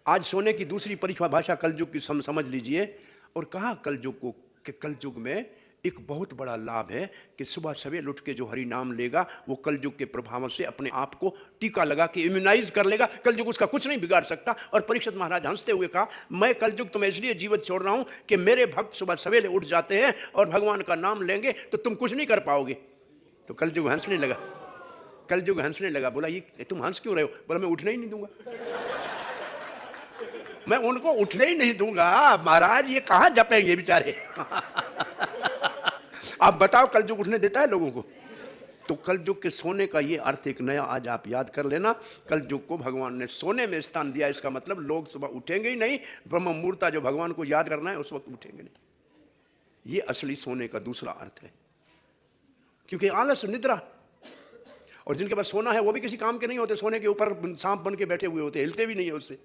आज सोने की दूसरी परिभाषा कलयुग की समझ लीजिए। और कहा कलयुग को कि कलयुग में एक बहुत बड़ा लाभ है कि सुबह सवेरे उठ के जो हरि नाम लेगा वो कलयुग के प्रभाव से अपने आप को टीका लगा के इम्यूनाइज कर लेगा। कलयुग उसका कुछ नहीं बिगाड़ सकता। और परीक्षित महाराज हंसते हुए कहा, मैं कलयुग तुम्हें इसलिए जीवित छोड़ रहा हूं कि मेरे भक्त सुबह सवेरे उठ जाते हैं और भगवान का नाम लेंगे तो तुम कुछ नहीं कर पाओगे। तो कलयुग हंसने लगा। कलयुग हंसने लगा, बोला ये तुम हंस क्यों रहे हो? बोला मैं उठने ही नहीं दूंगा। मैं उनको उठने ही नहीं दूंगा। महाराज ये कहां जपेंगे बेचारे। आप बताओ कलयुग उठने देता है लोगों को? तो कलयुग के सोने का ये अर्थ एक नया आज आप याद कर लेना। कलयुग को भगवान ने सोने में स्थान दिया। इसका मतलब लोग सुबह उठेंगे ही नहीं। ब्रह्म मुहूर्त जो भगवान को याद करना है उस वक्त उठेंगे नहीं। ये असली सोने का दूसरा अर्थ है। क्योंकि आलस निद्रा, और जिनके पास सोना है वो भी किसी काम के नहीं होते। सोने के ऊपर सांप बन के बैठे हुए होते, हिलते भी नहीं है उससे।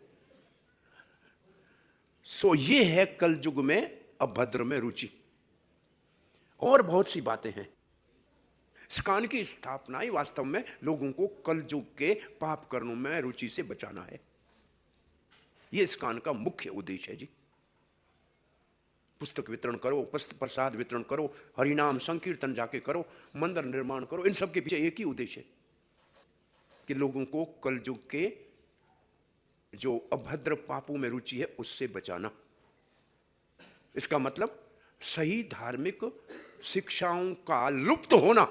सो ये है कलयुग में अभद्र में रुचि। और बहुत सी बातें हैं। स्कान की स्थापना ही वास्तव में लोगों को कलयुग के पाप कर्मों में रुचि से बचाना है। यह स्कान का मुख्य उद्देश्य है जी। पुस्तक वितरण करो, प्रसाद वितरण करो, हरिनाम संकीर्तन जाके करो, मंदिर निर्माण करो, इन सब के पीछे एक ही उद्देश्य है कि लोगों को कलयुग के जो अभद्र पापों में रुचि है उससे बचाना। इसका मतलब सही धार्मिक शिक्षाओं का लुप्त होना,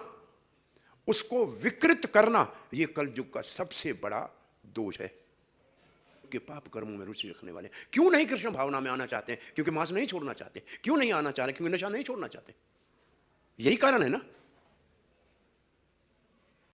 उसको विकृत करना, यह कलयुग का सबसे बड़ा दोष है। कि पाप कर्मों में रुचि रखने वाले क्यों नहीं कृष्ण भावना में आना चाहते हैं? क्योंकि मांस नहीं छोड़ना चाहते। क्यों नहीं आना चाह रहे? क्योंकि नशा नहीं छोड़ना चाहते। यही कारण है ना।